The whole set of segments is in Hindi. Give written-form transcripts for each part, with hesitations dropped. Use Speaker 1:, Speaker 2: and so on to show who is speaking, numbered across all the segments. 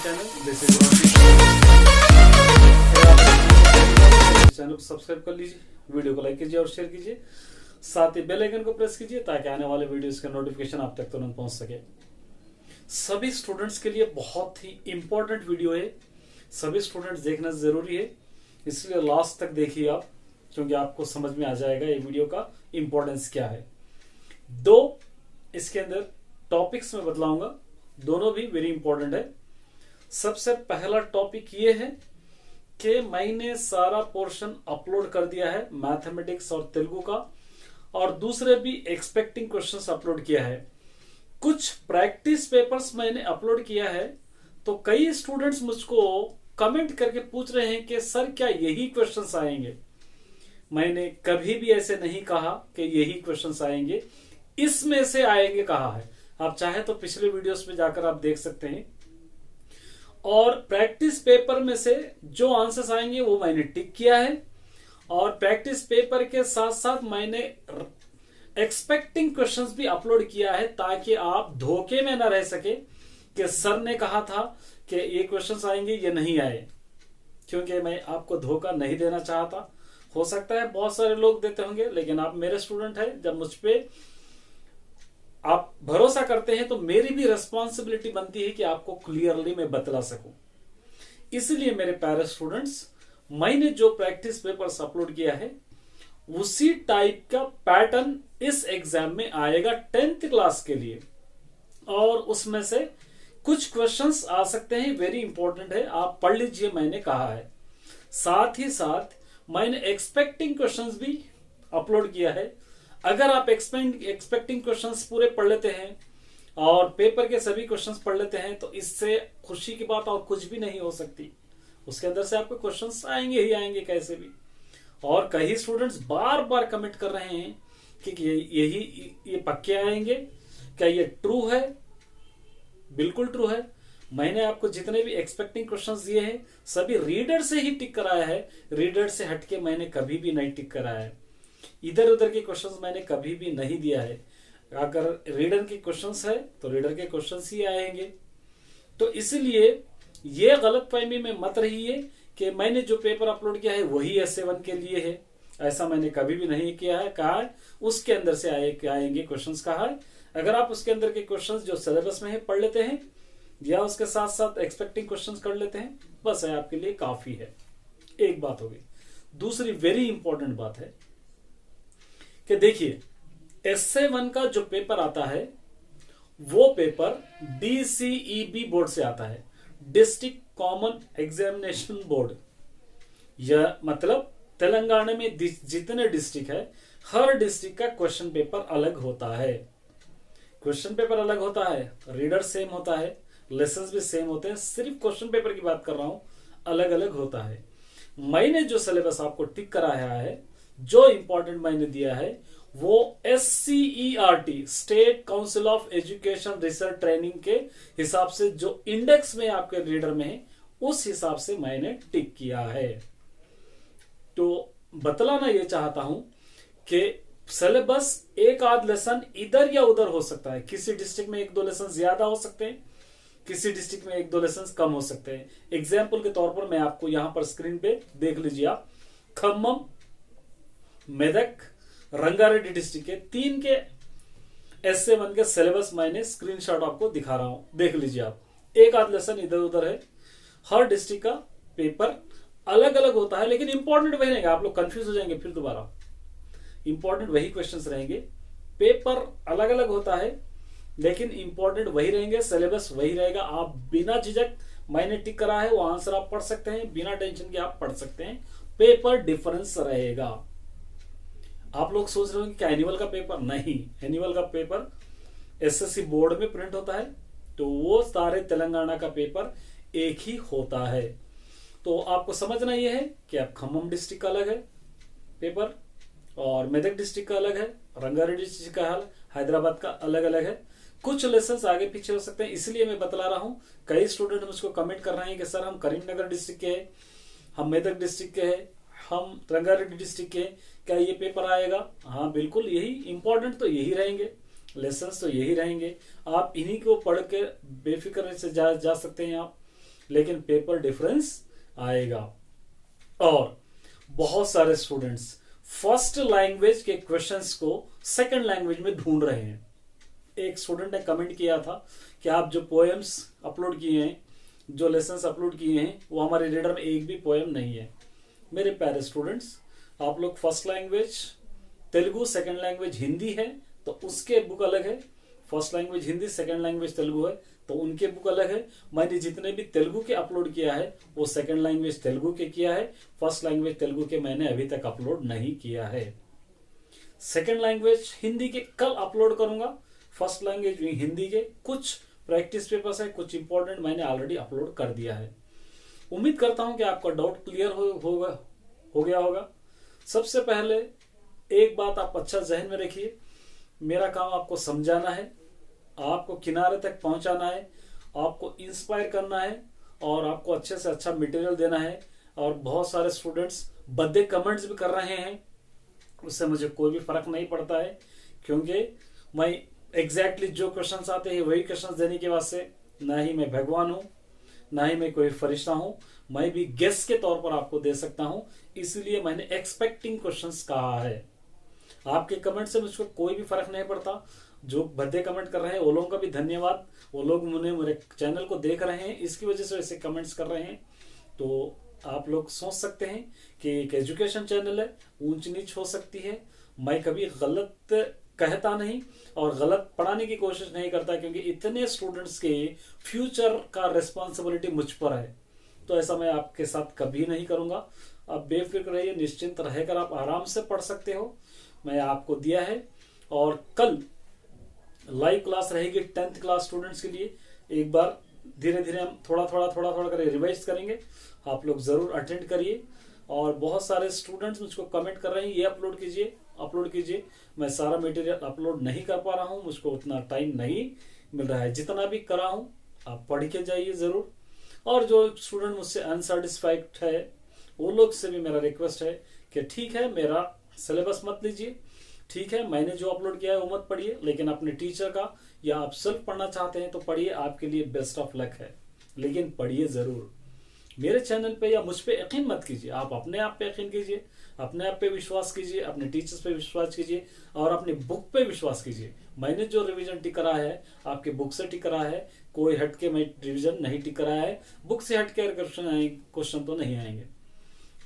Speaker 1: चैनल दिस इज चैनल को सब्सक्राइब कर लीजिए, वीडियो को लाइक कीजिए और शेयर कीजिए, साथ ही बेल आइकन को प्रेस कीजिए ताकि आने वाले वीडियोस का नोटिफिकेशन आप तक तुरंत पहुंच सके। सभी स्टूडेंट्स के लिए बहुत ही इंपॉर्टेंट वीडियो है, सभी स्टूडेंट्स देखना जरूरी है, इसलिए लास्ट तक देखिए आप, क्योंकि आपको समझ में आ जाएगा ये वीडियो का इंपॉर्टेंस क्या है। दो इसके अंदर टॉपिक्स में बतलाऊंगा, दोनों भी वेरी इंपॉर्टेंट है। सबसे पहला टॉपिक ये है कि मैंने सारा पोर्शन अपलोड कर दिया है मैथमेटिक्स और तेलुगु का, और दूसरे भी एक्सपेक्टिंग क्वेश्चंस अपलोड किया है। कुछ प्रैक्टिस पेपर्स मैंने अपलोड किया है, तो कई स्टूडेंट्स मुझको कमेंट करके पूछ रहे हैं कि सर क्या यही क्वेश्चंस आएंगे। मैंने कभी भी ऐसे नहीं कहा कि यही क्वेश्चंस आएंगे, इसमें से आएंगे कहा है। आप चाहे तो पिछले वीडियोस में जाकर आप देख सकते हैं, और प्रैक्टिस पेपर में से जो आंसर्स आएंगे वो मैंने टिक किया है, और प्रैक्टिस पेपर के साथ साथ मैंने एक्सपेक्टिंग क्वेश्चंस भी अपलोड किया है, ताकि आप धोखे में ना रह सके कि सर ने कहा था कि ये क्वेश्चंस आएंगे, ये नहीं आए, क्योंकि मैं आपको धोखा नहीं देना चाहता। हो सकता है बहुत सारे लोग देते होंगे, लेकिन आप मेरे स्टूडेंट हैं, जब मुझ पे आप भरोसा करते हैं तो मेरी भी रिस्पॉन्सिबिलिटी बनती है कि आपको क्लियरली मैं बतला सकूं। इसलिए मेरे प्यारे स्टूडेंट्स, मैंने जो प्रैक्टिस पेपर्स अपलोड किया है उसी टाइप का पैटर्न इस एग्जाम में आएगा 10th क्लास के लिए, और उसमें से कुछ क्वेश्चंस आ सकते हैं, वेरी इंपॉर्टेंट है, आप पढ़ लीजिए, मैंने कहा है। साथ ही साथ मैंने एक्सपेक्टिंग क्वेश्चंस भी अपलोड किया है। अगर आप एक्सपेक्टिंग क्वेश्चंस पूरे पढ़ लेते हैं और पेपर के सभी क्वेश्चंस पढ़ लेते हैं, तो इससे खुशी की बात और कुछ भी नहीं हो सकती। उसके अंदर से आपको क्वेश्चंस आएंगे ही आएंगे कैसे भी। और कई स्टूडेंट्स बार बार कमेंट कर रहे हैं कि ये पक्के आएंगे, क्या ये ट्रू है? बिल्कुल ट्रू है। मैंने आपको जितने भी एक्सपेक्टिंग क्वेश्चंस दिए हैं सभी रीडर से ही टिक कराया है, रीडर से हटके मैंने कभी भी नहीं टिक कराया है। इधर उधर के क्वेश्चंस मैंने कभी भी नहीं दिया है। अगर रीडर के क्वेश्चंस है तो रीडर के क्वेश्चंस ही आएंगे। तो इसलिए ये गलतफहमी में मत रहिए कि मैंने जो पेपर अपलोड किया है वही SA1 के लिए है, ऐसा मैंने कभी भी नहीं किया है। कहा है उसके अंदर से आएंगे क्वेश्चंस, कहा है। अगर आप उसके अंदर के क्वेश्चंस जो सिलेबस में है पढ़ लेते हैं, या उसके साथ साथ एक्सपेक्टिंग क्वेश्चंस कर लेते हैं, बस है आपके लिए काफी है। एक बात होगी। दूसरी वेरी इंपॉर्टेंट बात है कि देखिए, SA1 का जो पेपर आता है वो पेपर DCEB बोर्ड से आता है, डिस्ट्रिक्ट कॉमन एग्जामिनेशन बोर्ड। यह मतलब तेलंगाना में जितने डिस्ट्रिक्ट है, हर डिस्ट्रिक्ट का क्वेश्चन पेपर अलग होता है। क्वेश्चन पेपर अलग होता है, रीडर सेम होता है, लेसन्स भी सेम होते हैं, सिर्फ क्वेश्चन पेपर की बात कर रहा हूं, अलग अलग होता है। मैंने जो सिलेबस आपको टिक कराया है, जो इंपॉर्टेंट मैंने दिया है, वो SCERT state council of education research training के हिसाब से जो इंडेक्स में आपके रीडर में है, उस हिसाब से मैंने टिक किया है। तो बतलाना यह चाहता हूं कि सिलेबस एक आध लेसन इधर या उधर हो सकता है। किसी डिस्ट्रिक्ट में एक दो लेसन ज्यादा हो सकते हैं, किसी डिस्ट्रिक्ट में एक दो लेसन कम हो सकते हैं। एग्जाम्पल के तौर पर मैं आपको यहां पर स्क्रीन पे देख लीजिए आप, खम्मम, मेदक, रंगारेड्डी डिस्ट्रिक्ट के 3 के SA1 के सिलेबस मैंने स्क्रीनशॉट आपको दिखा रहा हूं, देख लीजिए आप। एक आध लेसन इधर उधर है, हर डिस्ट्रिक्ट का पेपर अलग अलग होता है, लेकिन इंपॉर्टेंट वही रहेगा। आप लोग कंफ्यूज हो जाएंगे फिर दोबारा, इंपॉर्टेंट वही क्वेश्चंस रहेंगे। पेपर अलग अलग होता है लेकिन इंपॉर्टेंट वही रहेंगे, सिलेबस वही रहेगा। आप बिना झिझक, मैंने टिक करा है वो आंसर आप पढ़ सकते हैं, बिना टेंशन के आप पढ़ सकते हैं। पेपर डिफरेंस रहेगा। आप लोग सोच रहे हो कि क्या एनुअल का पेपर? नहीं, एनुअल का पेपर SSC बोर्ड में प्रिंट होता है, तो वो सारे तेलंगाना का पेपर एक ही होता है। तो आपको समझना यह है कि अब खम्मम डिस्ट्रिक्ट का अलग है पेपर, और मेदक डिस्ट्रिक्ट का अलग है, रंगारेड्डी डिस्ट्रिक्ट का हैदराबाद का अलग अलग है। कुछ लेसन्स आगे पीछे हो सकते हैं, इसलिए मैं बतला रहा हूं। कई स्टूडेंट मुझको कमेंट कर रहे हैं कि सर हम करीमनगर डिस्ट्रिक्ट के हैं, हम मेदक डिस्ट्रिक्ट के हैं, हम रंगारेड्डी डिस्ट्रिक्ट के, क्या ये पेपर आएगा? हाँ बिल्कुल, यही इंपॉर्टेंट तो यही रहेंगे, लेसन्स तो यही रहेंगे। आप इन्हीं को पढ़ के बेफिक्र से जा सकते हैं आप। लेकिन पेपर डिफरेंस आएगा। और बहुत सारे स्टूडेंट्स फर्स्ट लैंग्वेज के क्वेश्चंस को सेकंड लैंग्वेज में ढूंढ रहे हैं। एक स्टूडेंट ने कमेंट किया था कि आप जो पोएम्स अपलोड किए हैं, जो लेसन्स अपलोड किए हैं, वो हमारे रीडर में एक भी पोएम नहीं है। मेरे प्यारे स्टूडेंट्स, आप लोग first language Telugu, second language Hindi है तो उसके बुक अलग है। First language Hindi, second language Telugu है तो उनके बुक अलग है। मैंने जितने भी तेलुगु के अपलोड किया है वो सेकंड लैंग्वेज तेलुगु के किया है। फर्स्ट लैंग्वेज तेलुगु के मैंने अभी तक अपलोड नहीं किया है। सेकंड लैंग्वेज हिंदी के कल अपलोड करूंगा। फर्स्ट लैंग्वेज हिंदी के कुछ प्रैक्टिस पेपर्स है, कुछ इंपॉर्टेंट मैंने ऑलरेडी अपलोड कर दिया है। उम्मीद करता हूं कि आपका डाउट क्लियर हो गया होगा। सबसे पहले एक बात आप अच्छा जहन में रखिए, मेरा काम आपको समझाना है, आपको किनारे तक पहुंचाना है, आपको इंस्पायर करना है और आपको अच्छे से अच्छा मटेरियल देना है। और बहुत सारे स्टूडेंट्स भद्दे कमेंट्स भी कर रहे हैं, उससे मुझे कोई भी फर्क नहीं पड़ता है, क्योंकि मैं एग्जैक्टली जो क्वेश्चंस आते हैं वही क्वेश्चंस देने के वास्ते ना ही मैं भगवान हूं, ना ही मैं कोई फरिश्ता हूं। मैं भी गेस्ट के तौर पर आपको दे सकता हूं, इसलिए मैंने एक्सपेक्टिंग क्वेश्चंस कहा है। आपके कमेंट से मुझको कोई भी फर्क नहीं पड़ता। जो भद्दे कमेंट कर रहे हैं वो लोगों का भी धन्यवाद, वो लोग मेरे चैनल को देख रहे हैं, इसकी वजह से ऐसे कमेंट्स कर रहे हैं। तो आप लोग सोच सकते हैं कि एक एजुकेशन चैनल है, ऊंच नीच हो सकती है। मैं कभी गलत कहता नहीं और गलत पढ़ाने की कोशिश नहीं करता, क्योंकि इतने स्टूडेंट्स के फ्यूचर का रिस्पॉन्सिबिलिटी मुझ पर है। तो ऐसा मैं आपके साथ कभी नहीं करूंगा। आप बेफिक्र रहिए, निश्चिंत रहकर आप आराम से पढ़ सकते हो। मैं आपको दिया है। और कल लाइव क्लास रहेगी 10th क्लास स्टूडेंट्स के लिए। एक बार धीरे धीरे हम थोड़ा थोड़ा कर रिवाइज करेंगे, आप लोग जरूर अटेंड करिए। और बहुत सारे स्टूडेंट्स मुझको कमेंट कर रहे हैं ये अपलोड कीजिए। मैं सारा मटेरियल अपलोड नहीं कर पा रहा हूं, मुझको उतना टाइम नहीं मिल रहा है। जितना भी करा हूं आप पढ़ के जाइए जरूर। और जो स्टूडेंट मुझसे अनसेटिस्फाइड है वो लोग से भी मेरा रिक्वेस्ट है कि ठीक है, मेरा सिलेबस मत लीजिए, ठीक है, मैंने जो अपलोड किया है वो मत पढ़िए, लेकिन अपने टीचर का या आप सेल्फ पढ़ना चाहते हैं तो पढ़िए, आपके लिए बेस्ट ऑफ लक है, लेकिन पढ़िए जरूर। मेरे चैनल पे या मुझ पे यकीन मत कीजिए, आप अपने आप पे यकीन कीजिए, अपने आप पे विश्वास कीजिए, अपने टीचर्स पे विश्वास कीजिए और अपनी बुक पे विश्वास कीजिए। मैंने जो रिवीजन टिक करा है आपके बुक से टिक करा है, कोई हटके मैं रिवीजन नहीं टिक कराया है। बुक से हटके क्वेश्चन तो नहीं आएंगे।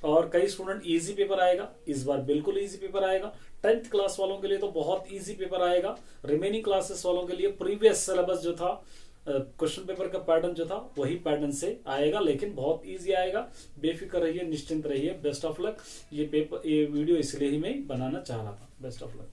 Speaker 1: और कई स्टूडेंट इजी पेपर आएगा, इस बार बिल्कुल इजी पेपर आएगा। 10th क्लास वालों के लिए तो बहुत इजी पेपर आएगा। रिमेनिंग क्लासेस वालों के लिए प्रीवियस सिलेबस जो था, क्वेश्चन पेपर का पैटर्न जो था वही पैटर्न से आएगा, लेकिन बहुत इजी आएगा। बेफिक्र रहिए, निश्चिंत रहिए। Best of luck. ये वीडियो इसलिए ही मैं बनाना चाह रहा था। Best of luck.